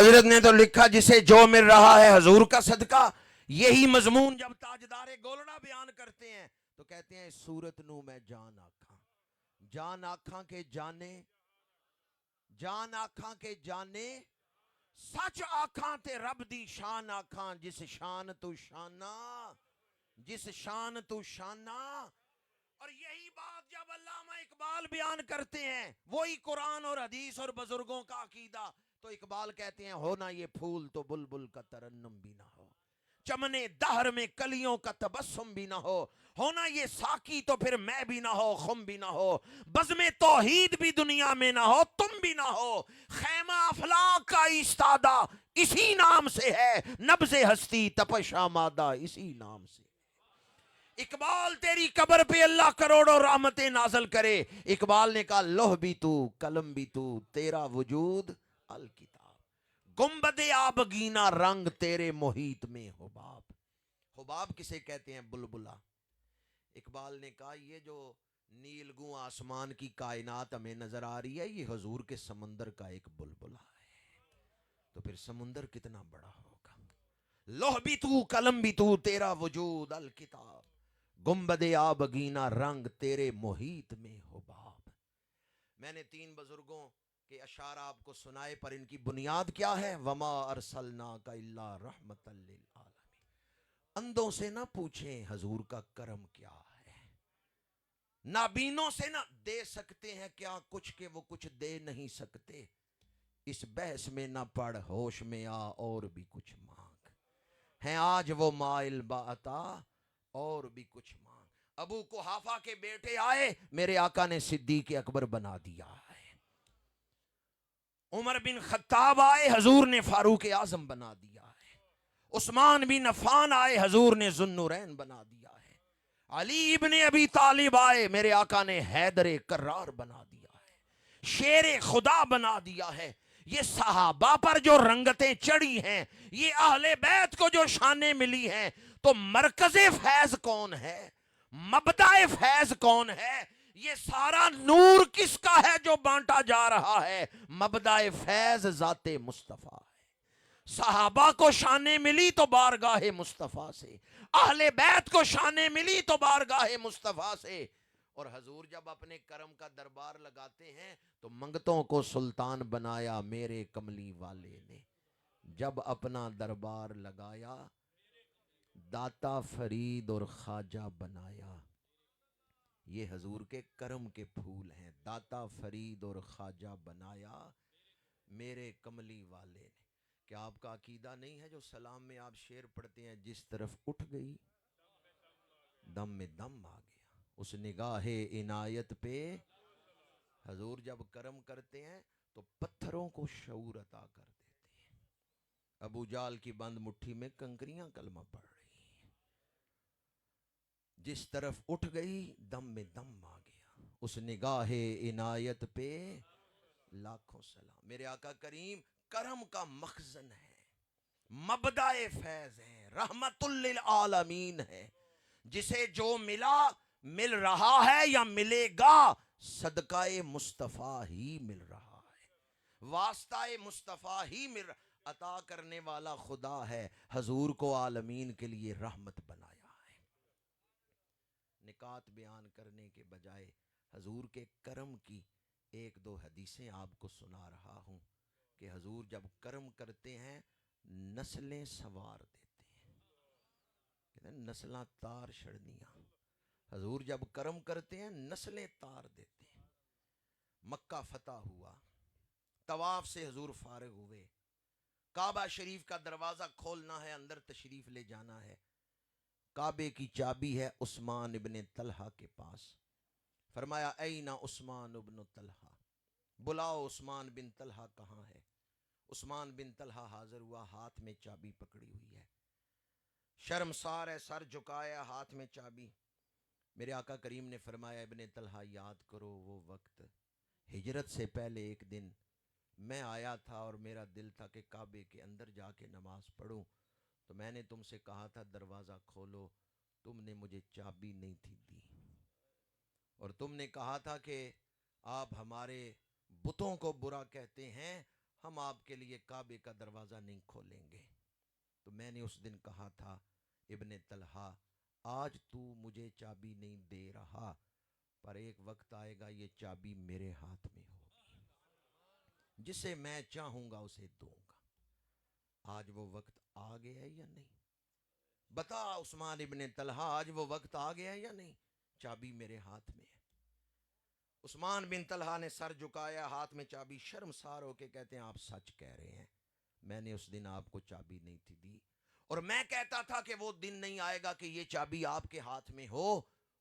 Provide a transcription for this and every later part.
حضرت نے تو لکھا جسے جو مل رہا ہے حضور کا صدقہ. یہی مضمون جب تاجدار گولڑا بیان کرتے ہیں تو کہتے ہیں صورت نو میں جان آکھاں، جان آکھاں کے جانے، جان آکھاں کے جانے، سچ آکھاں تے رب دی شان آکھاں، جس شان تو شانہ، جس شان تو شانہ. اور یہی بات جب علامہ اقبال بیان کرتے ہیں، وہی قرآن اور حدیث اور بزرگوں کا عقیدہ، تو اقبال کہتے ہیں ہونا یہ پھول تو بلبل کا ترنم بھی نہ ہو، چمنے دہر میں کلیوں کا تبسم بھی نہ ہو، ہونا یہ ساقی تو پھر میں بھی نہ ہو، خم بھی نہ ہو، بزم توحید بھی دنیا میں نہ ہو، تم بھی نہ ہو، خیمہ افلاک کا ایستادہ اسی نام سے ہے، نبض ہستی تپش آمادہ اسی نام سے. اقبال تیری قبر پہ اللہ کروڑوں رحمتیں نازل کرے. اقبال نے کہا لوح بھی تو، قلم بھی تو، تیرا وجود الکتاب، گنبد آبگینہ رنگ تیرے محیط میں حباب. حباب کسے کہتے ہیں؟ بلبلا. اقبال نے کہا یہ جو نیلگوں آسمان کی کائنات ہمیں نظر آ رہی ہے، یہ حضور کے سمندر کا ایک بلبلا ہے. تو پھر سمندر کتنا بڑا ہوگا. لوح بھی تو، قلم بھی تو، تیرا وجود الکتاب، گنبد آبگینہ رنگ تیرے محیط میں حباب. میں نے 3 بزرگوں کے اشعار آپ کو سنائے، پر ان کی بنیاد کیا ہے؟ وما ارسلناک الا رحمت للعالمین. اندھوں سے نہ پوچھیں حضور کا کرم کیا ہے، نابینوں سے نہ دے سکتے ہیں کیا کچھ کہ وہ کچھ دے نہیں سکتے، اس بحث میں نہ پڑ ہوش میں آ اور بھی کچھ مانگ، ہیں آج وہ مائل بعطا اور بھی کچھ مانگ. ابو قحافہ کے بیٹے آئے، میرے آقا نے صدیق اکبر بنا دیا ہے. عمر بن خطاب آئے، حضور نے فاروق اعظم بنا دیا ہے. عثمان بن عفان آئے، حضور نے ذو النورین بنا دیا ہے. علی ابن ابی طالب آئے، میرے آقا نے حیدر کرار بنا دیا ہے، شیر خدا بنا دیا ہے. یہ صحابہ پر جو رنگتیں چڑھی ہیں، یہ اہل بیت کو جو شانیں ملی ہیں، تو مرکز فیض کون ہے، مبدأ فیض کون ہے؟ یہ سارا نور کس کا ہے جو بانٹا جا رہا ہے؟ مبدأ فیض ذات مصطفیٰ ہے. صحابہ کو شانیں ملی تو بارگاہ مصطفیٰ سے، اہل بیت کو شانیں ملی تو بارگاہ مصطفیٰ سے. اور حضور جب اپنے کرم کا دربار لگاتے ہیں تو منگتوں کو سلطان بنایا میرے کملی والے نے، جب اپنا دربار لگایا داتا فرید اور خواجہ بنایا. یہ حضور کے کرم کے پھول ہیں، داتا فرید اور خواجہ بنایا میرے کملی والے نے. کیا آپ کا عقیدہ نہیں ہے جو سلام میں آپ شعر پڑھتے ہیں، جس طرف اٹھ گئی دم میں دم آ گیا، اس نگاہ عنایت پہ. حضور جب کرم کرتے ہیں تو پتھروں کو شعور عطا کر دیتے ہیں. ابو جال کی بند مٹھی میں کنکریاں کلمہ پڑھ رہی ہیں، جس طرف اٹھ گئی دم میں دم آ گیا، اس نگاہ عنایت پہ لاکھوں سلام. میرے آقا کریم کرم کا مخزن ہے، مبدأ فیض ہے، رحمت للعالمین ہے. جسے جو ملا، مل رہا ہے یا ملے گا، صدقہ مصطفیٰ ہی مل رہا ہے، واسطہ مصطفیٰ ہی مل رہا. عطا کرنے والا خدا ہے، حضور کو عالمین کے لیے رحمت بنایا ہے. نکات بیان کرنے کے بجائے حضور کے کرم کی 1-2 حدیثیں آپ کو سنا رہا ہوں کہ حضور جب کرم کرتے ہیں نسلیں سوار دیتے ہیں، کہتے ہیں نسلاں تار چھڑنیاں. حضور جب کرم کرتے ہیں نسلیں تار دیتے ہیں. مکہ فتح ہوا، طواف سے حضور فارغ ہوئے، کعبہ شریف کا دروازہ کھولنا ہے، اندر تشریف لے جانا ہے. کعبے کی چابی ہے عثمان ابن طلحہ کے پاس. فرمایا این عثمان ابن طلحہ، بلاؤ عثمان بن طلحہ کہاں ہے؟ عثمان بن طلحہ حاضر ہوا، ہاتھ میں چابی پکڑی ہوئی ہے، شرمسار ہے، سر جھکایا، ہاتھ میں چابی. میرے آقا کریم نے فرمایا ابن طلحہ یاد کرو وہ وقت، ہجرت سے پہلے ایک دن میں آیا تھا اور میرا دل تھا کہ کعبے کے اندر جا کے نماز پڑھوں، تو میں نے تم سے کہا تھا دروازہ کھولو، تم نے مجھے چابی نہیں تھی دی، اور تم نے کہا تھا کہ آپ ہمارے بتوں کو برا کہتے ہیں، ہم آپ کے لیے کعبے کا دروازہ نہیں کھولیں گے. تو میں نے اس دن کہا تھا ابن طلحہ آج تو مجھے چابی نہیں دے رہا، پر ایک وقت آئے گا یہ چابی میرے ہاتھ میں ہوگی، جسے میں چاہوں گا اسے دوں گا. آج وہ وقت آ گیا ہے یا نہیں؟ بتا عثمان ابن طلحہ، آج وہ وقت آ گیا ہے یا نہیں؟ چابی میرے ہاتھ میں ہے. عثمان بن طلحہ نے سر جھکایا، ہاتھ میں چابی، شرمسار ہو کے کہتے ہیں آپ سچ کہہ رہے ہیں، میں نے اس دن آپ کو چابی نہیں تھی دی، اور میں کہتا تھا کہ وہ دن نہیں آئے گا کہ یہ چابی آپ کے ہاتھ میں ہو،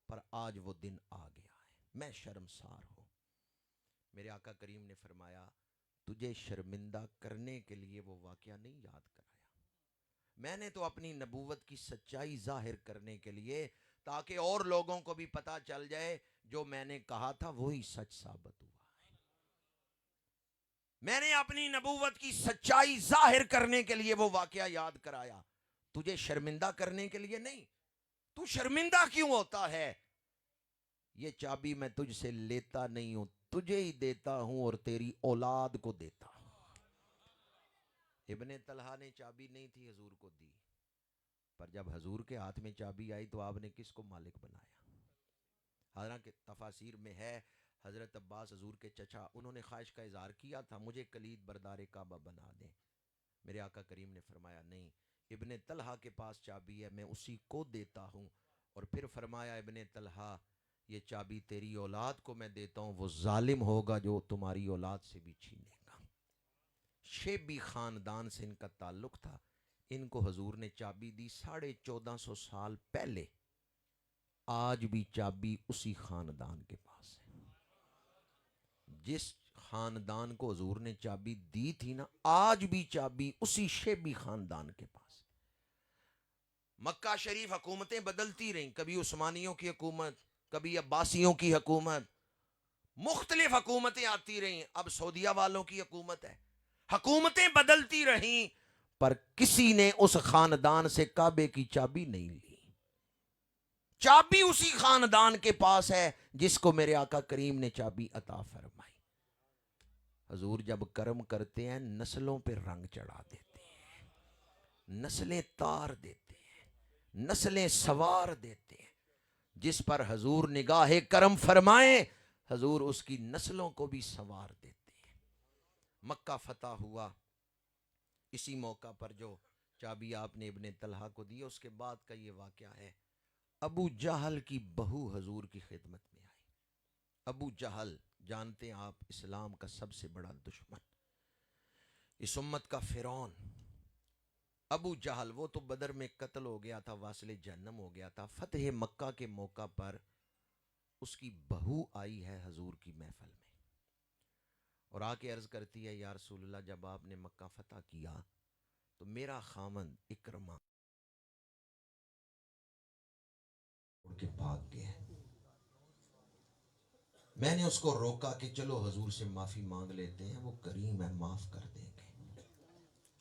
پر آج وہ دن آ گیا ہے، میں شرمسار ہوں. میرے آقا کریم نے فرمایا تجھے شرمندہ کرنے کے لیے وہ واقعہ نہیں یاد کرایا، میں نے تو اپنی نبوت کی سچائی ظاہر کرنے کے لیے، تاکہ اور لوگوں کو بھی پتا چل جائے جو میں نے کہا تھا وہی سچ ثابت ہوا ہے. میں نے اپنی نبوت کی سچائی ظاہر کرنے کے لیے وہ واقعہ یاد کرایا، تجھے شرمندہ کرنے کے لیے نہیں. تو شرمندہ کیوں ہوتا ہے؟ یہ چابی میں تجھ سے لیتا نہیں ہوں، تجھے ہی دیتا ہوں اور تیری اولاد کو دیتا ہوں. ابن طلحہ نے چابی نہیں تھی حضور کو دی، پر جب حضور کے ہاتھ میں چابی آئی تو آپ نے کس کو مالک بنایا؟ حالانکہ تفاسیر میں ہے حضرت عباس حضور کے چچا، انہوں نے خواہش کا اظہار کیا تھا مجھے کلید بردار کعبہ بنا دیں. میرے آقا کریم نے فرمایا نہیں، ابن طلحہ کے پاس چابی ہے، میں اسی کو دیتا ہوں. اور پھر فرمایا ابن طلحہ یہ چابی تیری اولاد کو میں دیتا ہوں، وہ ظالم ہوگا جو تمہاری اولاد سے بھی چھینے گا. شیبی خاندان سے ان کا تعلق تھا، ان کو حضور نے چابی دی 1450 سال پہلے. آج بھی چابی اسی خاندان کے پاس ہے. جس خاندان کو حضور نے چابی دی تھی نا، آج بھی چابی اسی شیبی خاندان کے پاس. مکہ شریف حکومتیں بدلتی رہیں، کبھی عثمانیوں کی حکومت، کبھی عباسیوں کی حکومت، مختلف حکومتیں آتی رہیں، اب سعودیہ والوں کی حکومت ہے. حکومتیں بدلتی رہیں پر کسی نے اس خاندان سے کعبے کی چابی نہیں لی. چابی اسی خاندان کے پاس ہے جس کو میرے آقا کریم نے چابی عطا فرمائی. حضور جب کرم کرتے ہیں نسلوں پہ رنگ چڑھا دیتے ہیں، نسلیں تار دیتے ہیں، نسلیں سوار دیتے ہیں. جس پر حضور نگاہ کرم فرمائیں حضور اس کی نسلوں کو بھی سوار دیتے ہیں. مکہ فتح ہوا، اسی موقع پر جو چابی آپ نے ابن طلحہ کو دی، اس کے بعد کا یہ واقعہ ہے. ابو جہل کی بہو حضور کی خدمت میں آئی. ابو جہل جانتے ہیں آپ، اسلام کا سب سے بڑا دشمن، اس امت کا فرعون. ابو جہل وہ تو بدر میں قتل ہو گیا تھا، واصل جہنم ہو گیا تھا. فتح مکہ کے موقع پر اس کی بہو آئی ہے حضور کی محفل میں، اور آ کے عرض کرتی ہے یا رسول اللہ جب آپ نے مکہ فتح کیا تو میرا خامند اکرمہ اڑ کے بھاگ گیا. میں نے اس کو روکا کہ چلو حضور سے معافی مانگ لیتے ہیں، وہ کریم ہے معاف کر دیں گے.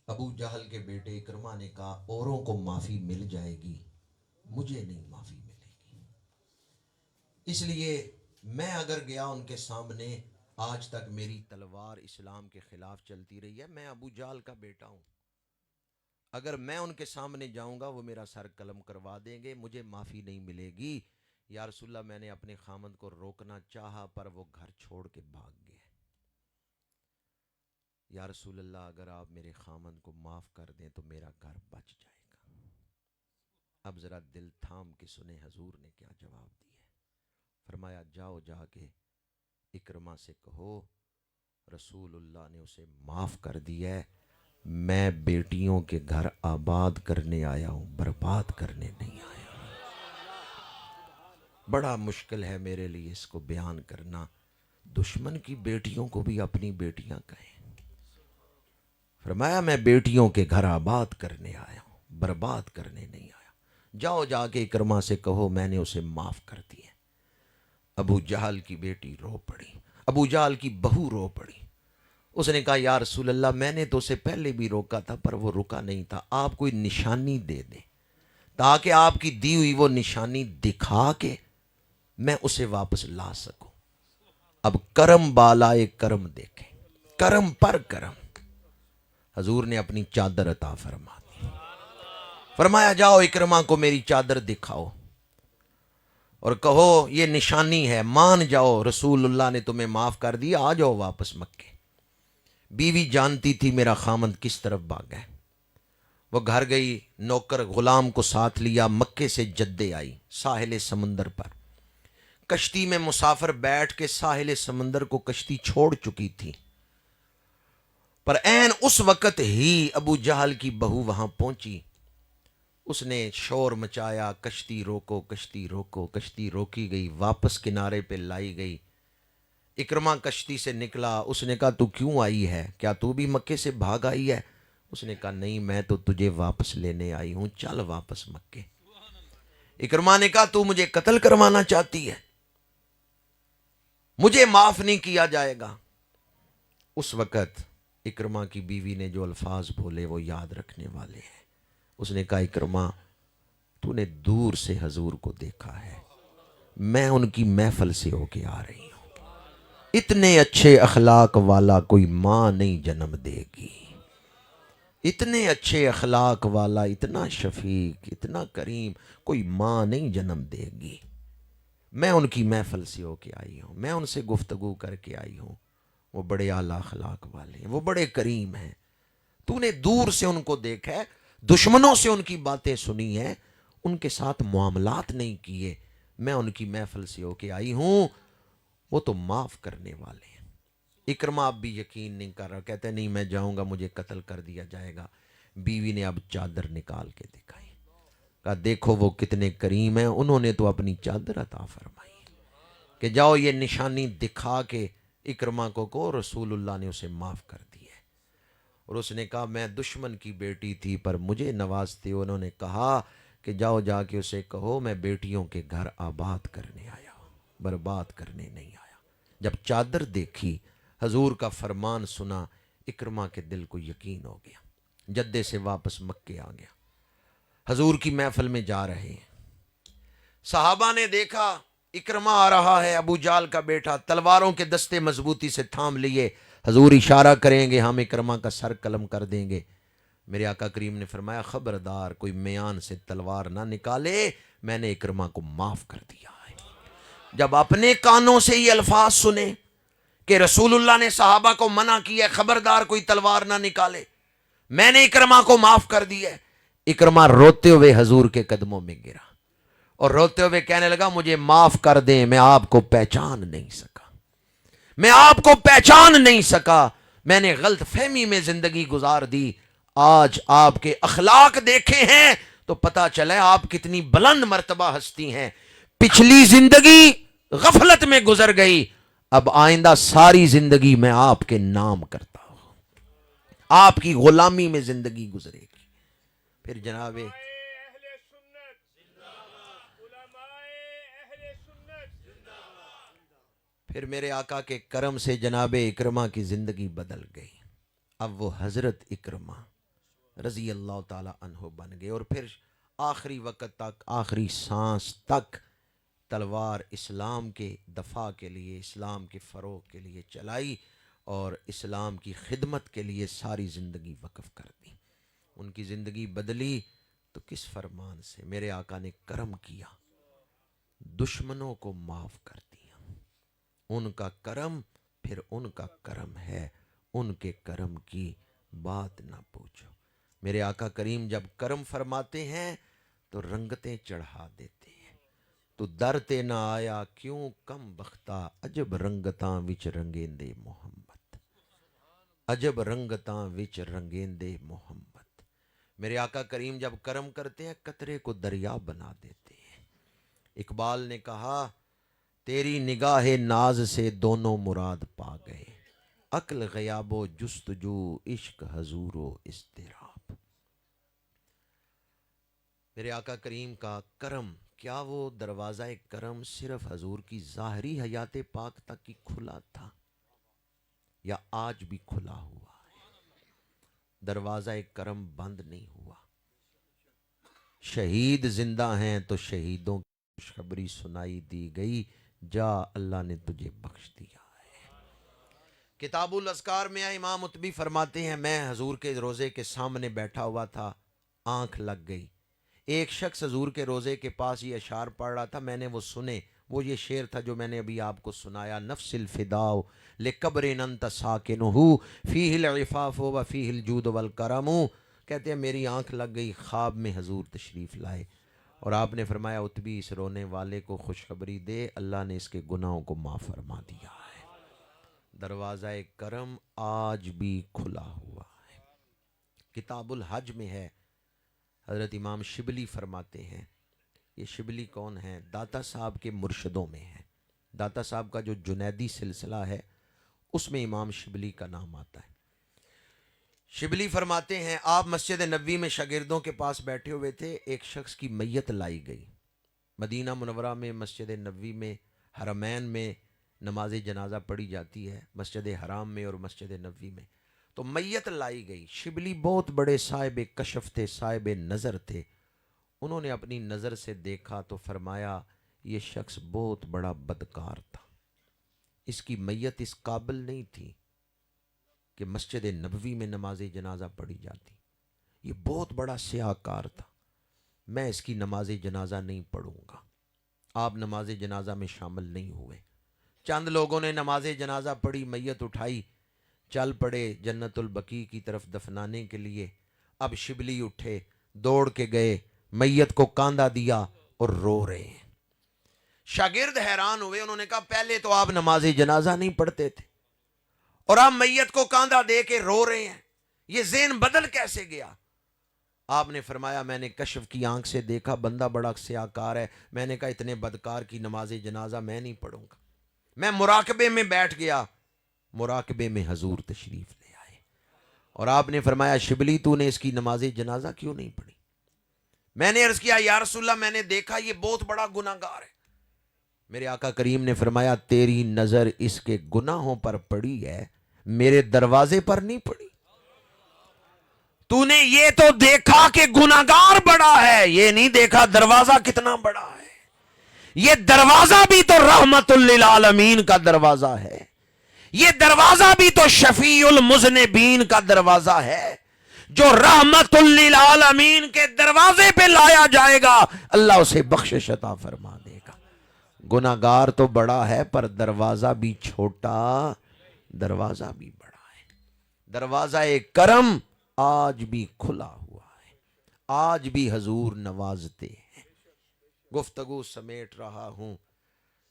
ابو جہل کے بیٹے اکرمہ نے کہا اوروں کو معافی مل جائے گی، مجھے نہیں معافی ملے گی. اس لیے میں اگر گیا ان کے سامنے، آج تک میری تلوار اسلام کے خلاف چلتی رہی ہے، میں ابو جہل کا بیٹا ہوں، اگر میں ان کے سامنے جاؤں گا وہ میرا سر قلم کروا دیں گے، مجھے معافی نہیں ملے گی. یا رسول اللہ میں نے اپنے خامند کو روکنا چاہا پر وہ گھر چھوڑ کے بھاگ گئے. یا رسول اللہ اگر آپ میرے خامند کو معاف کر دیں تو میرا گھر بچ جائے گا. اب ذرا دل تھام کے سنیں حضور نے کیا جواب دیا. فرمایا جاؤ جا کے اکرمہ سے کہو رسول اللہ نے اسے معاف کر دیا ہے، میں بیٹیوں کے گھر آباد کرنے آیا ہوں، برباد کرنے نہیں آیا. بڑا مشکل ہے میرے لیے اس کو بیان کرنا، دشمن کی بیٹیوں کو بھی اپنی بیٹیاں کہیں. فرمایا میں بیٹیوں کے گھر آباد کرنے آیا ہوں، برباد کرنے نہیں آیا. جاؤ جا کے اکرمہ سے کہو میں نے اسے معاف کر دیا. ابو جہل کی بیٹی رو پڑی، ابو جہل کی بہو رو پڑی. اس نے کہا یا رسول اللہ میں نے تو اسے پہلے بھی روکا تھا پر وہ رکا نہیں تھا، آپ کوئی نشانی دے دیں تاکہ آپ کی دی ہوئی وہ نشانی دکھا کے میں اسے واپس لا سکوں. اب کرم بالائے کرم دیکھیں، کرم پر کرم. حضور نے اپنی چادر عطا فرما دی، فرمایا جاؤ اکرما کو میری چادر دکھاؤ اور کہو یہ نشانی ہے، مان جاؤ رسول اللہ نے تمہیں معاف کر دیا، آ جاؤ واپس مکے۔ بیوی جانتی تھی میرا خامند کس طرف بھاگا ہے، وہ گھر گئی، نوکر غلام کو ساتھ لیا، مکے سے جدے آئی ساحل سمندر پر، کشتی میں مسافر بیٹھ کے ساحل سمندر کو کشتی چھوڑ چکی تھی، پر عین اس وقت ہی ابو جہل کی بہو وہاں پہنچی، اس نے شور مچایا، کشتی روکو کشتی روکو، کشتی روکی گئی، واپس کنارے پہ لائی گئی۔ اکرما کشتی سے نکلا، اس نے کہا تو کیوں آئی ہے، کیا تو بھی مکے سے بھاگ آئی ہے؟ اس نے کہا نہیں، میں تو تجھے واپس لینے آئی ہوں، چل واپس مکے۔ اکرما نے کہا تو مجھے قتل کروانا چاہتی ہے، مجھے معاف نہیں کیا جائے گا۔ اس وقت اکرما کی بیوی نے جو الفاظ بولے وہ یاد رکھنے والے ہیں۔ اس نے کہا اکرما تو نے دور سے حضور کو دیکھا ہے، میں ان کی محفل سے ہو کے آ رہی ہوں، اتنے اچھے اخلاق والا کوئی ماں نہیں جنم دے گی، اتنے اچھے اخلاق والا، اتنا شفیق، اتنا کریم کوئی ماں نہیں جنم دے گی، میں ان کی محفل سے ہو کے آئی ہوں، میں ان سے گفتگو کر کے آئی ہوں، وہ بڑے اعلیٰ اخلاق والے ہیں، وہ بڑے کریم ہیں، تو نے دور سے ان کو دیکھا ہے، دشمنوں سے ان کی باتیں سنی ہیں، ان کے ساتھ معاملات نہیں کیے، میں ان کی محفل سے ہو کے آئی ہوں، وہ تو معاف کرنے والے ہیں۔ اکرما اب بھی یقین نہیں کر رہا، کہتے نہیں میں جاؤں گا مجھے قتل کر دیا جائے گا۔ بیوی نے اب چادر نکال کے دکھائی، کہا دیکھو وہ کتنے کریم ہیں، انہوں نے تو اپنی چادر عطا فرمائی کہ جاؤ یہ نشانی دکھا کے اکرما کو رسول اللہ نے اسے معاف کر دی ہے۔ اور اس نے کہا میں دشمن کی بیٹی تھی پر مجھے نوازتے، انہوں نے کہا کہ جاؤ جا کے اسے کہو میں بیٹیوں کے گھر آباد کرنے آیا ہوں، برباد کرنے نہیں آیا۔ جب چادر دیکھی، حضور کا فرمان سنا، اکرما کے دل کو یقین ہو گیا، جدے سے واپس مکے آ گیا، حضور کی محفل میں جا رہے ہیں، صحابہ نے دیکھا اکرما آ رہا ہے، ابو جال کا بیٹا، تلواروں کے دستے مضبوطی سے تھام لیے، حضور اشارہ کریں گے ہم اکرما کا سر قلم کر دیں گے۔ میرے آقا کریم نے فرمایا خبردار کوئی میان سے تلوار نہ نکالے، میں نے اکرما کو معاف کر دیا ہے۔ جب اپنے کانوں سے یہ الفاظ سنے کہ رسول اللہ نے صحابہ کو منع کیا ہے خبردار کوئی تلوار نہ نکالے، میں نے اکرما کو معاف کر دیا ہے، اکرما روتے ہوئے حضور کے قدموں میں گرا اور روتے ہوئے کہنے لگا مجھے معاف کر دیں، میں آپ کو پہچان نہیں سکا، میں آپ کو پہچان نہیں سکا، میں نے غلط فہمی میں زندگی گزار دی، آج آپ کے اخلاق دیکھے ہیں تو پتا چلا آپ کتنی بلند مرتبہ ہستی ہیں، پچھلی زندگی غفلت میں گزر گئی، اب آئندہ ساری زندگی میں آپ کے نام کرتا ہوں، آپ کی غلامی میں زندگی گزرے گی۔ پھر جناب پھر میرے آقا کے کرم سے جناب اکرما کی زندگی بدل گئی، اب وہ حضرت اکرما رضی اللہ تعالی عنہ بن گئے، اور پھر آخری وقت تک، آخری سانس تک تلوار اسلام کے دفاع کے لیے، اسلام کے فروغ کے لیے چلائی اور اسلام کی خدمت کے لیے ساری زندگی وقف کر دی۔ ان کی زندگی بدلی تو کس فرمان سے؟ میرے آقا نے کرم کیا، دشمنوں کو معاف کر دیا، ان کا کرم پھر ان کا کرم ہے، ان کے کرم کی بات نہ پوچھو۔ میرے آقا کریم جب کرم فرماتے ہیں تو رنگتیں چڑھا دیتے ہیں، تو درتے نہ آیا کیوں کم بختہ، عجب رنگتاں وچ رنگیندے محمد، عجب رنگتاں وچ رنگیندے محمد۔ میرے آقا کریم جب کرم کرتے ہیں قطرے کو دریا بنا دیتے ہیں۔ اقبال نے کہا تیری نگاہ ناز سے دونوں مراد پا گئے، عقل غیاب و جستجو، عشق حضور و اضطراب۔ میرے آقا کریم کا کرم، کیا وہ دروازہ کرم صرف حضور کی ظاہری حیات پاک تک ہی کھلا تھا یا آج بھی کھلا ہوا ہے؟ دروازہ کرم بند نہیں ہوا، شہید زندہ ہیں تو شہیدوں کی خوشخبری سنائی دی گئی، جا اللہ نے تجھے بخش دیا ہے۔ کتاب الاذکار میں ہے، امام اتبی فرماتے ہیں میں حضور کے روزے کے سامنے بیٹھا ہوا تھا، آنکھ لگ گئی، ایک شخص حضور کے روزے کے پاس یہ اشعار پڑھ رہا تھا، میں نے وہ سنے، وہ یہ شعر تھا جو میں نے ابھی آپ کو سنایا، نفس الفداء لقبر انت ساکنہ فیہ العفاف و فیہ الجود والکرم، کہتے ہیں میری آنکھ لگ گئی، خواب میں حضور تشریف لائے اور آپ نے فرمایا اتبی اس رونے والے کو خوشخبری دے، اللہ نے اس کے گناہوں کو معاف فرما دیا ہے۔ دروازہ کرم آج بھی کھلا ہوا ہے۔ کتاب الحج میں ہے، حضرت امام شبلی فرماتے ہیں، یہ شبلی کون ہیں؟ داتا صاحب کے مرشدوں میں ہیں۔ داتا صاحب کا جو جنیدی سلسلہ ہے اس میں امام شبلی کا نام آتا ہے۔ شبلی فرماتے ہیں آپ مسجد نبوی میں شاگردوں کے پاس بیٹھے ہوئے تھے، ایک شخص کی میت لائی گئی۔ مدینہ منورہ میں مسجد نبوی میں حرمین میں نماز جنازہ پڑھی جاتی ہے، مسجد حرام میں اور مسجد نبوی میں، تو میت لائی گئی۔ شبلی بہت بڑے صاحب کشف تھے، صاحب نظر تھے، انہوں نے اپنی نظر سے دیکھا تو فرمایا یہ شخص بہت بڑا بدکار تھا، اس کی میت اس قابل نہیں تھی کہ مسجد نبوی میں نماز جنازہ پڑھی جاتی، یہ بہت بڑا سیاہ کار تھا، میں اس کی نماز جنازہ نہیں پڑھوں گا۔ آپ نماز جنازہ میں شامل نہیں ہوئے، چند لوگوں نے نماز جنازہ پڑھی، میت اٹھائی، چل پڑے جنت البقیع کی طرف دفنانے کے لیے۔ اب شبلی اٹھے، دوڑ کے گئے، میت کو کاندھا دیا اور رو رہے ہیں۔ شاگرد حیران ہوئے، انہوں نے کہا پہلے تو آپ نماز جنازہ نہیں پڑھتے تھے اور آپ میت کو کاندھا دے کے رو رہے ہیں، یہ ذہن بدل کیسے گیا؟ آپ نے فرمایا میں نے کشف کی آنکھ سے دیکھا بندہ بڑا سیاکار ہے، میں نے کہا اتنے بدکار کی نماز جنازہ میں نہیں پڑھوں گا۔ میں مراقبے میں بیٹھ گیا، مراقبے میں حضور تشریف لے آئے اور آپ نے فرمایا شبلی تو نے اس کی نماز جنازہ کیوں نہیں پڑھی؟ میں نے عرض کیا یا رسول اللہ میں نے دیکھا یہ بہت بڑا گناہگار ہے۔ میرے آقا کریم نے فرمایا تیری نظر اس کے گناہوں پر پڑی ہے، میرے دروازے پر نہیں پڑی۔ تو نے یہ تو دیکھا کہ گناہگار بڑا ہے، یہ نہیں دیکھا دروازہ کتنا بڑا ہے۔ یہ دروازہ بھی تو رحمت للعالمین کا دروازہ ہے، یہ دروازہ بھی تو شفیع المذنبین کا دروازہ ہے، جو رحمت للعالمین کے دروازے پہ لایا جائے گا اللہ اسے بخشش عطا فرما دے گا۔ گناہگار تو بڑا ہے پر دروازہ بھی چھوٹا، دروازہ بھی بڑا ہے۔ دروازہ کرم آج بھی کھلا ہوا ہے، آج بھی حضور نوازتے ہیں۔ گفتگو سمیٹ رہا ہوں،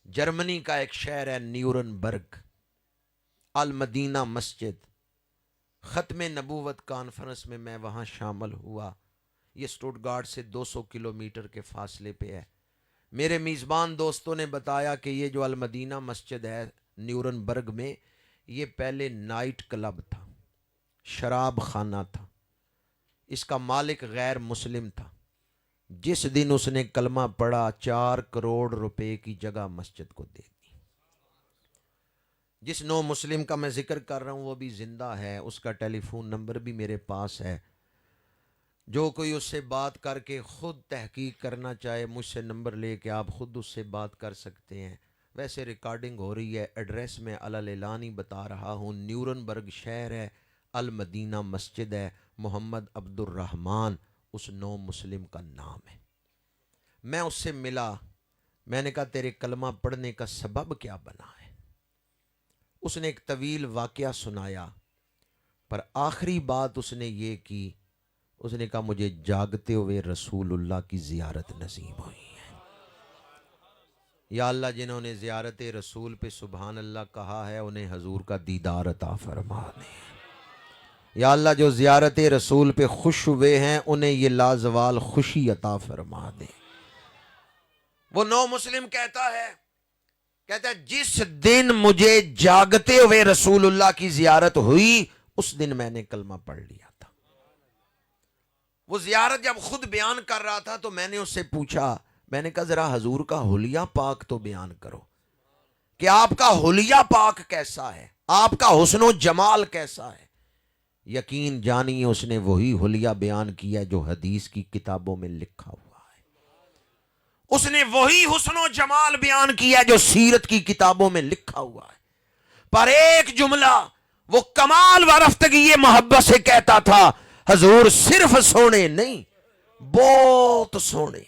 جرمنی کا ایک شہر ہے نیورنبرگ، المدینہ مسجد، ختم نبوت کانفرنس میں میں وہاں شامل ہوا، یہ سٹوٹگارٹ سے 200 کلومیٹر کے فاصلے پہ ہے۔ میرے میزبان دوستوں نے بتایا کہ یہ جو المدینہ مسجد ہے نیورنبرگ میں، یہ پہلے نائٹ کلب تھا، شراب خانہ تھا، اس کا مالک غیر مسلم تھا۔ جس دن اس نے کلمہ پڑھا 4 کروڑ روپے کی جگہ مسجد کو دے دی۔ جس نو مسلم کا میں ذکر کر رہا ہوں وہ بھی زندہ ہے، اس کا ٹیلی فون نمبر بھی میرے پاس ہے، جو کوئی اس سے بات کر کے خود تحقیق کرنا چاہے مجھ سے نمبر لے کے آپ خود اس سے بات کر سکتے ہیں۔ ویسے ریکارڈنگ ہو رہی ہے، ایڈریس میں علی اعلان ہی بتا رہا ہوں، نیورنبرگ شہر ہے، المدینہ مسجد ہے، محمد عبد الرحمن اس نو مسلم کا نام ہے۔ میں اس سے ملا، میں نے کہا تیرے کلمہ پڑھنے کا سبب کیا بنا ہے؟ اس نے ایک طویل واقعہ سنایا، پر آخری بات اس نے یہ کی، اس نے کہا مجھے جاگتے ہوئے رسول اللہ کی زیارت نصیب ہوئی ہے۔ یا اللہ جنہوں نے زیارت رسول پہ سبحان اللہ کہا ہے انہیں حضور کا دیدار عطا فرما دے۔ یا اللہ جو زیارت رسول پہ خوش ہوئے ہیں انہیں یہ لازوال خوشی عطا فرما دے۔ وہ نو مسلم کہتا ہے جس دن مجھے جاگتے ہوئے رسول اللہ کی زیارت ہوئی اس دن میں نے کلمہ پڑھ لیا تھا۔ وہ زیارت جب خود بیان کر رہا تھا تو میں نے اس سے پوچھا، میں نے کہا ذرا حضور کا حلیہ پاک تو بیان کرو کہ آپ کا حلیہ پاک کیسا ہے، آپ کا حسن و جمال کیسا ہے۔ یقین جانیے اس نے وہی حلیہ بیان کیا جو حدیث کی کتابوں میں لکھا ہوا ہے، اس نے وہی حسن و جمال بیان کیا جو سیرت کی کتابوں میں لکھا ہوا ہے۔ پر ایک جملہ وہ کمال و رفتگی محبت سے کہتا تھا حضور صرف سونے نہیں بہت سونے.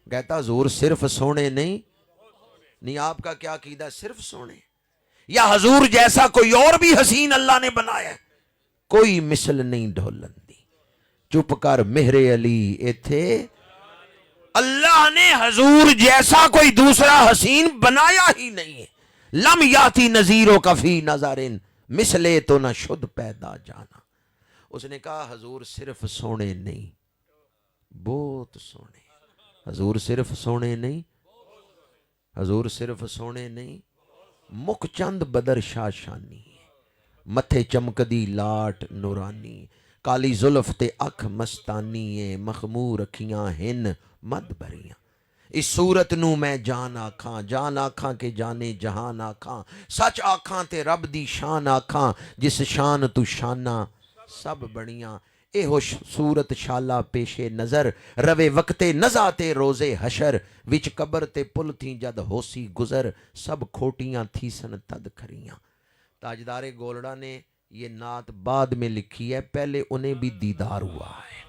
کہتا حضور صرف سونے نہیں آپ کا کیا عقیدہ صرف سونے یا حضور جیسا کوئی اور بھی حسین اللہ نے بنایا کوئی مثل نہیں ڈھولن دی. چپ کر مہر علی ایتھے اللہ نے حضور جیسا کوئی دوسرا حسین بنایا ہی نہیں ہے. لم یاتی نظیروں کا فی نظرن مثلے تو نہ شد پیدا جانا. اس نے کہا حضور صرف سونے نہیں بہت سونے. حضور صرف سونے نہیں حضور صرف سونے نہیں مکھ چند بدر شاہ شانی متھے چمکدی لاٹ نورانی کالی زلف تے اکھ مستانی مخمور اکھیاں ہن مد بھریاں. اس صورت نو میں جان آکھاں کے جانے جہان آکھاں سچ آکھاں تے رب دی شان آکھاں جس شان تو شانہ سب بڑیاں. اے ہو صورت شالا پیشے نظر روے وقتے نزاتے روزے حشر وچ قبر تے پل تھی جد ہوسی گزر سب کھوٹیاں تھی سن تد کھریاں. تاجدار گولڑا نے یہ نعت بعد میں لکھی ہے پہلے انہیں بھی دیدار ہوا ہے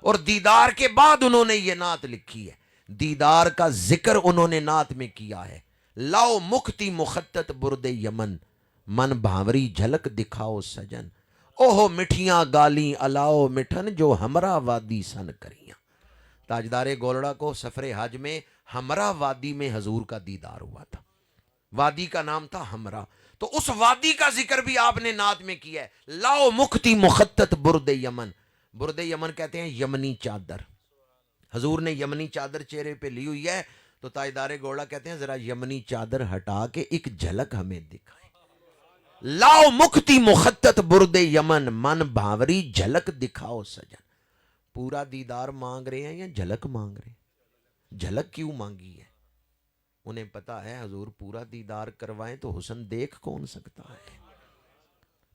اور دیدار کے بعد انہوں نے یہ نعت لکھی ہے. دیدار کا ذکر انہوں نے نعت میں کیا ہے. لاؤ مکھتی مخطط برد یمن من بھاوری جھلک دکھاؤ سجن اوہو مٹھیاں گالی الاؤ مٹھن جو ہمراہ وادی سن کریاں. تاجدار گولڑا کو سفر حج میں ہمراہ وادی میں حضور کا دیدار ہوا تھا. وادی کا نام تھا ہمراہ. تو اس وادی کا ذکر بھی آپ نے نعت میں کیا ہے. لاؤ مکھتی مخطط برد یمن. برد یمن کہتے ہیں یمنی چادر. حضور نے یمنی چادر چہرے پہ لی ہوئی ہے تو تاجدار گولڑا کہتے ہیں ذرا یمنی چادر ہٹا کے ایک جھلک ہمیں دکھائیں. لاؤ مکھتی مخطط برد یمن من بھاوری جھلک دکھاؤ سجن. پورا دیدار مانگ رہے ہیں یا جھلک مانگ رہے ہیں؟ جھلک کیوں مانگی ہے؟ انہیں پتا ہے حضور پورا دیدار کروائیں تو حسن دیکھ کون سکتا ہے.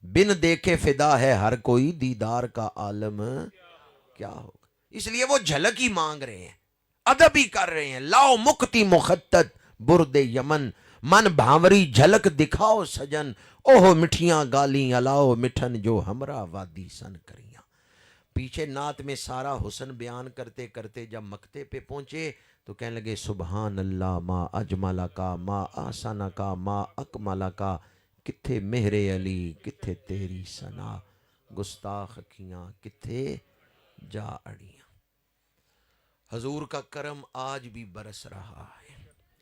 بن دیکھے فدا ہے ہر کوئی دیدار کا عالم کیا ہوگا. اس لیے وہ جھلک ہی مانگ رہے ہیں ادب ہی کر رہے ہیں. لاؤ مکھتی مخطط برد یمن من بھاوری جھلک دکھاؤ سجن اوہ مٹھیاں گالی الاؤ مٹھن جو ہمراہ وادی سن کریاں. پیچھے نعت میں سارا حسن بیان کرتے کرتے جب مقتے پہ پہنچے تو کہنے لگے سبحان اللہ ما اجمل کا ما آسان کا ما اکمل کا کتھے مہر علی کتھے تیری ثنا گستاخ کیاں کتھے جا اڑیاں. حضور کا کرم آج بھی برس رہا ہے.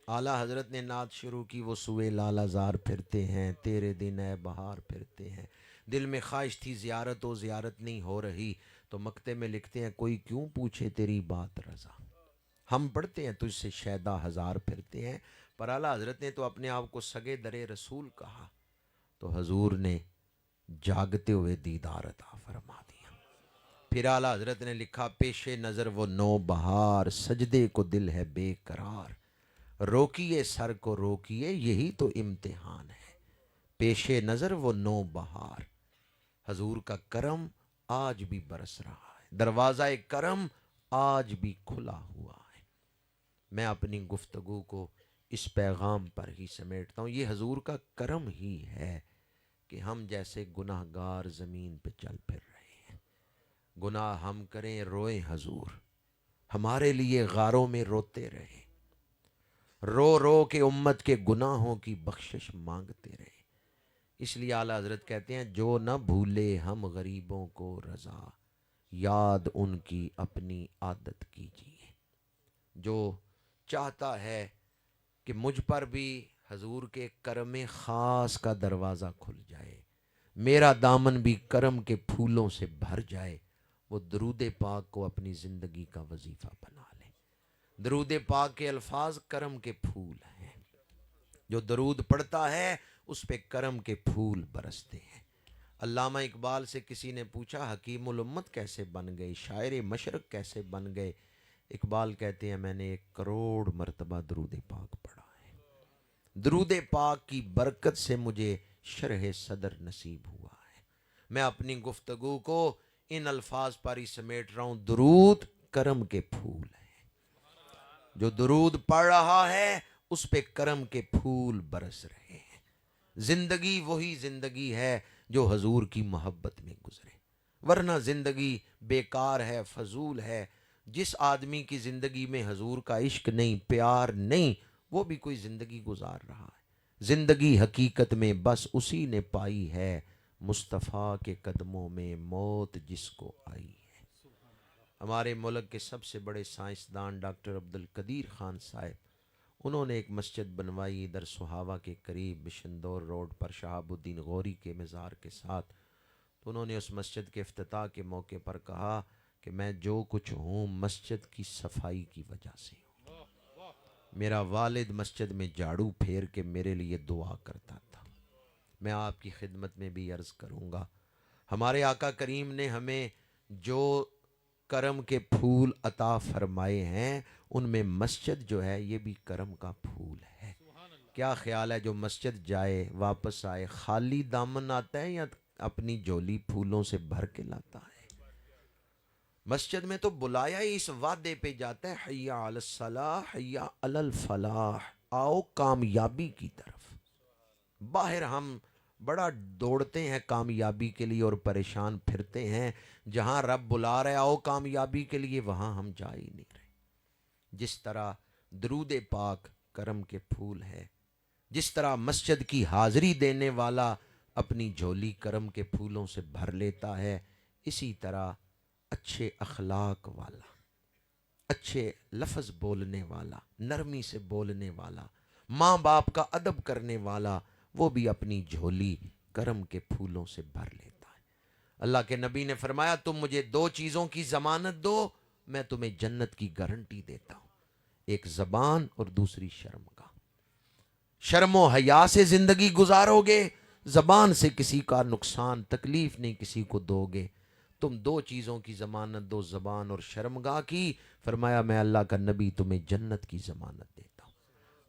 اعلیٰ حضرت نے نعت شروع کی وہ سوئے لالا زار پھرتے ہیں تیرے دن اے بہار پھرتے ہیں. دل میں خواہش تھی زیارت و زیارت نہیں ہو رہی تو مقتے میں لکھتے ہیں کوئی کیوں پوچھے تیری بات رضا ہم پڑھتے ہیں تجھ سے شیدا ہزار پھرتے ہیں. پر اعلیٰ حضرت نے تو اپنے آپ کو سگے درے رسول کہا تو حضور نے جاگتے ہوئے دیدار عطا فرما دیا. پھر اعلیٰ حضرت نے لکھا پیشے نظر وہ نو بہار سجدے کو دل ہے بے قرار روکیے سر کو روکیے یہی تو امتحان ہے. پیشے نظر وہ نو بہار. حضور کا کرم آج بھی برس رہا ہے. دروازہ کرم آج بھی کھلا ہوا ہے. میں اپنی گفتگو کو اس پیغام پر ہی سمیٹتا ہوں. یہ حضور کا کرم ہی ہے کہ ہم جیسے گناہ گار زمین پہ چل پھر رہے ہیں. گناہ ہم کریں روئے حضور ہمارے لیے غاروں میں روتے رہے رو رو کے امت کے گناہوں کی بخشش مانگتے رہے. اس لیے اعلیٰ حضرت کہتے ہیں جو نہ بھولے ہم غریبوں کو رضا یاد ان کی اپنی عادت کیجیے. جو چاہتا ہے کہ مجھ پر بھی حضور کے کرم خاص کا دروازہ کھل جائے میرا دامن بھی کرم کے پھولوں سے بھر جائے وہ درود پاک کو اپنی زندگی کا وظیفہ بنا لے. درود پاک کے الفاظ کرم کے پھول ہیں. جو درود پڑھتا ہے اس پہ کرم کے پھول برستے ہیں. علامہ اقبال سے کسی نے پوچھا حکیم الامت کیسے بن گئے شاعر مشرق کیسے بن گئے. اقبال کہتے ہیں میں نے 1 کروڑ مرتبہ درود پاک پڑھا ہے. درود پاک کی برکت سے مجھے شرح صدر نصیب ہوا ہے. میں اپنی گفتگو کو ان الفاظ پر ہی سمیٹ رہا ہوں. درود کرم کے پھول ہیں. جو درود پڑھ رہا ہے اس پہ کرم کے پھول برس رہے ہیں. زندگی وہی زندگی ہے جو حضور کی محبت میں گزرے، ورنہ زندگی بیکار ہے، فضول ہے۔ جس آدمی کی زندگی میں حضور کا عشق نہیں، پیار نہیں، وہ بھی کوئی زندگی گزار رہا ہے۔ زندگی حقیقت میں بس اسی نے پائی ہے، مصطفیٰ کے قدموں میں موت جس کو آئی ہے۔ ہمارے ملک کے سب سے بڑے سائنسدان ڈاکٹر عبدالقدیر خان صاحب، انہوں نے ایک مسجد بنوائی ادھر سہاوا کے قریب بشندور روڈ پر شہاب الدین غوری کے مزار کے ساتھ۔ تو انہوں نے اس مسجد کے افتتاح کے موقع پر کہا کہ میں جو کچھ ہوں مسجد کی صفائی کی وجہ سے ہوں۔ میرا والد مسجد میں جھاڑو پھیر کے میرے لیے دعا کرتا تھا۔ میں آپ کی خدمت میں بھی عرض کروں گا، ہمارے آقا کریم نے ہمیں جو کرم کے پھول عطا فرمائے ہیں ان میں مسجد جو ہے یہ بھی کرم کا پھول ہے۔ کیا خیال ہے جو مسجد جائے واپس آئے خالی دامن آتا ہے یا اپنی جھولی پھولوں سے بھر کے لاتا ہے؟ مسجد میں تو بلایا ہی اس وعدے پہ جاتا ہے، حی علی الصلاح حی علی الفلاح، آؤ کامیابی کی طرف۔ باہر ہم بڑا دوڑتے ہیں کامیابی کے لیے اور پریشان پھرتے ہیں، جہاں رب بلا رہے آؤ کامیابی کے لیے وہاں ہم جا ہی نہیں رہے۔ جس طرح درود پاک کرم کے پھول ہے، جس طرح مسجد کی حاضری دینے والا اپنی جھولی کرم کے پھولوں سے بھر لیتا ہے، اسی طرح اچھے اخلاق والا، اچھے لفظ بولنے والا، نرمی سے بولنے والا، ماں باپ کا ادب کرنے والا، وہ بھی اپنی جھولی کرم کے پھولوں سے بھر لیتا ہے۔ اللہ کے نبی نے فرمایا تم مجھے دو چیزوں کی ضمانت دو، میں تمہیں جنت کی گارنٹی دیتا ہوں، ایک زبان اور دوسری شرم کا۔ شرم و حیا سے زندگی گزارو گے، زبان سے کسی کا نقصان تکلیف نہیں کسی کو دو گے۔ تم دو چیزوں کی ضمانت دو، زبان اور شرمگاہ کی، فرمایا میں اللہ کا نبی تمہیں جنت کی ضمانت دیتا ہوں۔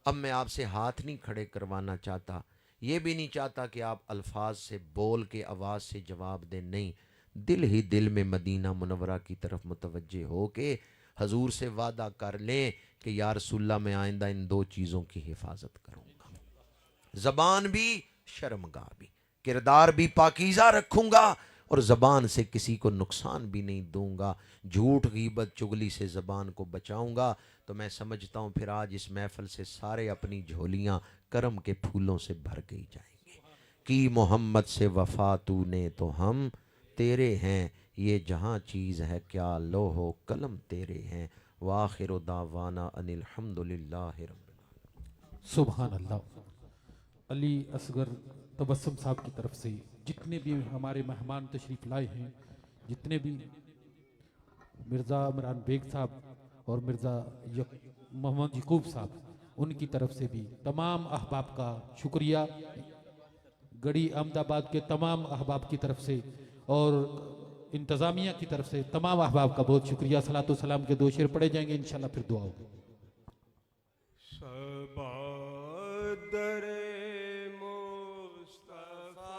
اب میں آپ سے ہاتھ نہیں کھڑے کروانا چاہتا، یہ بھی نہیں چاہتا کہ آپ الفاظ سے بول کے آواز سے جواب دیں، نہیں، دل ہی دل میں مدینہ منورہ کی طرف متوجہ ہو کے حضور سے وعدہ کر لیں کہ یا رسول اللہ میں آئندہ ان دو چیزوں کی حفاظت کروں گا، زبان بھی شرمگاہ بھی، کردار بھی پاکیزہ رکھوں گا اور زبان سے کسی کو نقصان بھی نہیں دوں گا، جھوٹ غیبت چغلی سے زبان کو بچاؤں گا۔ تو میں سمجھتا ہوں پھر آج اس محفل سے سارے اپنی جھولیاں کرم کے پھولوں سے بھر گئی جائیں گے۔ کی محمد سے وفا تو نے تو ہم تیرے ہیں، یہ جہاں چیز ہے کیا لوح و قلم تیرے ہیں، وآخر دعوانا ان الحمدللہ رب العالمین۔ سبحان اللہ۔ علی اصغر تبسم صاحب کی طرف سے جتنے بھی ہمارے مہمان تشریف لائے ہیں، جتنے بھی مرزا عمران بیگ صاحب اور مرزا محمد یعقوب صاحب، ان کی طرف سے بھی تمام احباب کا شکریہ، گڑی احمد آباد کے تمام احباب کی طرف سے اور انتظامیہ کی طرف سے تمام احباب کا بہت شکریہ۔ صلاۃ و سلام کے دو شعر پڑھے جائیں گے، انشاءاللہ پھر دعا ہوگی۔ در مصطفیٰ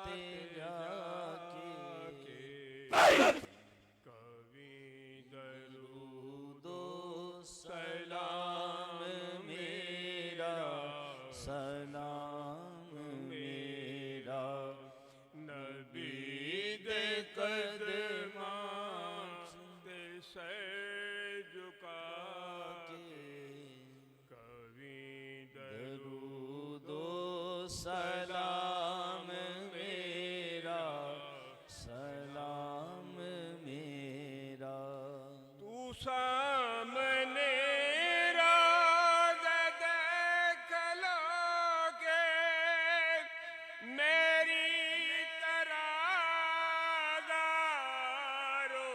تیرا کے کبھی درود و سلام میرا، سلام میرا نبی دے قدماں دے سر جھکا کے درود و سلام میرا، سلام میرا تو سامنے راز دیکھ لو گے، میری طرح زارو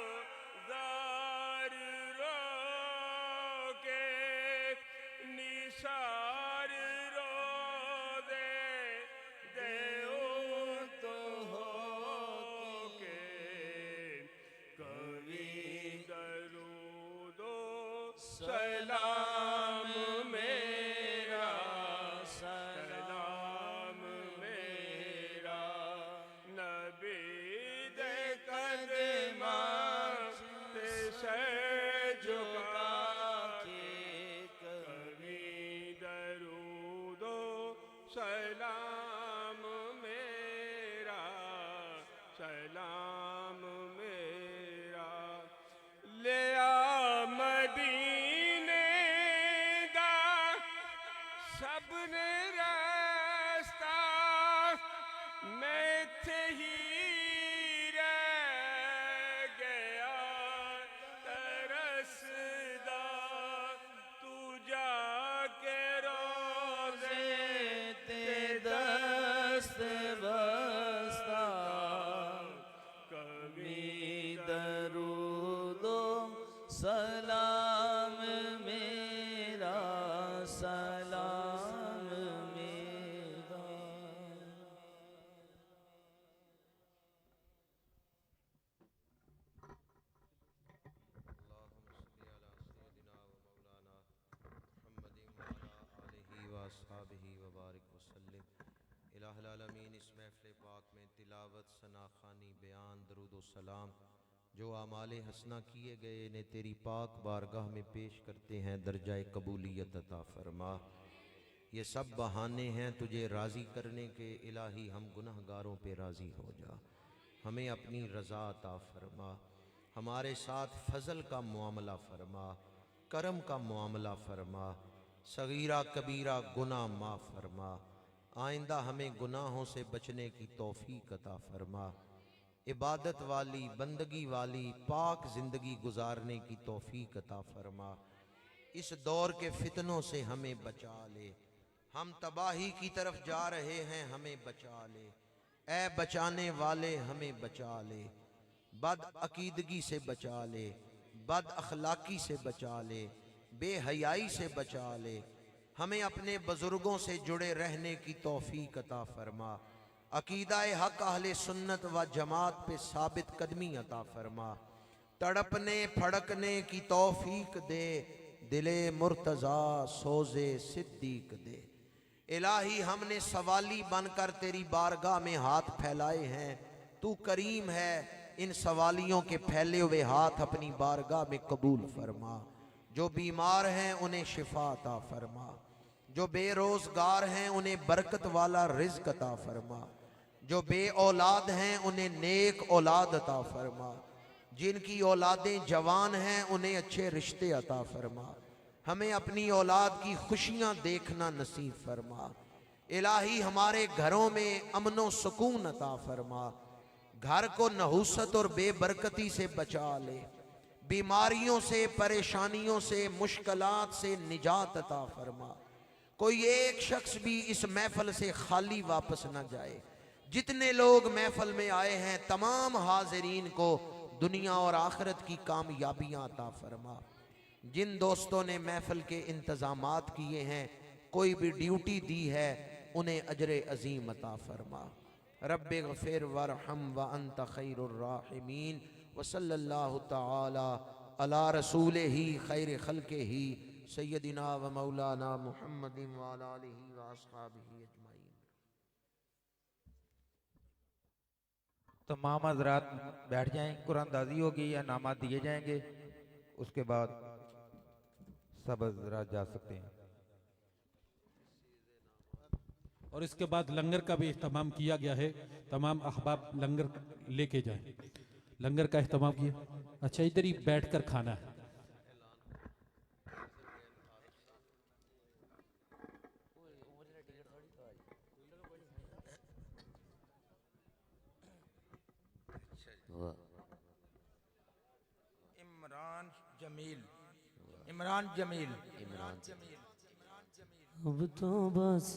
زار رو کے نثار رو دیو تو ہو کے کبھی درود و سلام میرا، سلام میرا نبی دے قدماں تے سر جھکا کے کبھی درود و سلام سلام میرا سلام میرا الہ العالمین، اس محفل پاک میں تلاوت، ثنا خوانی، بیان، درود و سلام جو اعمال حسنہ کیے گئے انہیں تیری پاک بارگاہ میں پیش کرتے ہیں، درجہ قبولیت عطا فرما۔ یہ سب بہانے ہیں تجھے راضی کرنے کے، الہی ہم گناہگاروں پہ راضی ہو جا، ہمیں اپنی رضا عطا فرما، ہمارے ساتھ فضل کا معاملہ فرما، کرم کا معاملہ فرما، صغیرہ کبیرہ گناہ معاف فرما، آئندہ ہمیں گناہوں سے بچنے کی توفیق عطا فرما، عبادت والی، بندگی والی، پاک زندگی گزارنے کی توفیق عطا فرما، اس دور کے فتنوں سے ہمیں بچا لے، ہم تباہی کی طرف جا رہے ہیں، ہمیں بچا لے، اے بچانے والے ہمیں بچا لے، بد عقیدگی سے بچا لے، بد اخلاقی سے بچا لے، بے حیائی سے بچا لے، ہمیں اپنے بزرگوں سے جڑے رہنے کی توفیق عطا فرما، عقیدہ حق اہل سنت و جماعت پہ ثابت قدمی عطا فرما، تڑپنے پھڑکنے کی توفیق دے، دل مرتضیٰ سوز صدیق دے۔ الہی ہم نے سوالی بن کر تیری بارگاہ میں ہاتھ پھیلائے ہیں، تو کریم ہے، ان سوالیوں کے پھیلے ہوئے ہاتھ اپنی بارگاہ میں قبول فرما، جو بیمار ہیں انہیں شفا عطا فرما، جو بے روزگار ہیں انہیں برکت والا رزق عطا فرما، جو بے اولاد ہیں انہیں نیک اولاد عطا فرما، جن کی اولادیں جوان ہیں انہیں اچھے رشتے عطا فرما، ہمیں اپنی اولاد کی خوشیاں دیکھنا نصیب فرما، الہی ہمارے گھروں میں امن و سکون عطا فرما، گھر کو نحوست اور بے برکتی سے بچا لے، بیماریوں سے، پریشانیوں سے، مشکلات سے نجات عطا فرما، کوئی ایک شخص بھی اس محفل سے خالی واپس نہ جائے، جتنے لوگ محفل میں آئے ہیں تمام حاضرین کو دنیا اور آخرت کی کامیابیاں عطا فرما، جن دوستوں نے محفل کے انتظامات کیے ہیں، کوئی بھی ڈیوٹی دی ہے، انہیں اجر عظیم عطا فرما، رب اغفر وارحم وانت خیر الراحمین، وصلی اللہ تعالی علی رسولہ خیر خلقہ سیدنا و مولانا محمد وعلی آلہ واصحابہ اجمعین۔ تمام حضرات بیٹھ جائیں، قرآن دازی ہوگی یا انعامات دیے جائیں گے، اس کے بعد سب حضرات جا سکتے ہیں۔ اور اس کے بعد لنگر کا بھی اہتمام کیا گیا ہے، تمام احباب لنگر لے کے جائیں، لنگر کا اہتمام کیا، اچھا ادھر ہی بیٹھ کر کھانا ہے۔ عمران جمیل، عمران جمیل، اب تو بس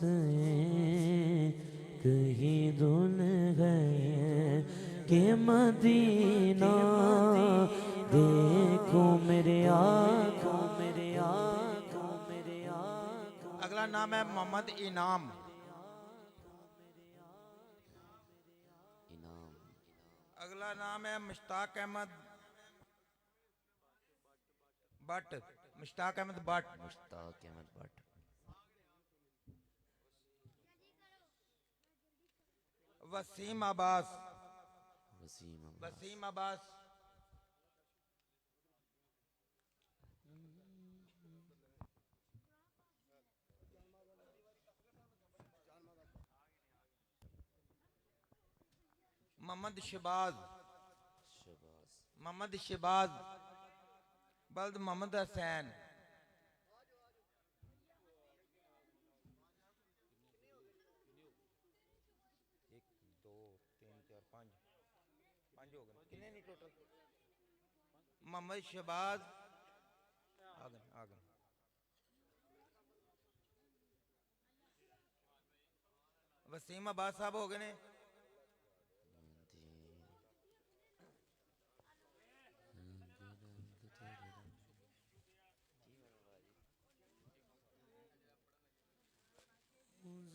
کہیں دن گئے کہ مدینہ دیکھو میرے آقا، میرے آقا، میرے آقا۔ اگلا نام ہے محمد انعام، اگلا نام ہے مشتاق احمد بٹ، مشتاق احمد بٹ، مشتاق احمد بٹ، وسیم عباس، وسیم عباس، وسیم عباس، محمد شباز، محمد شباز، بلد محمد حسین، محمد شباز، آگن وسیم عباس صاحب ہو گئے نے،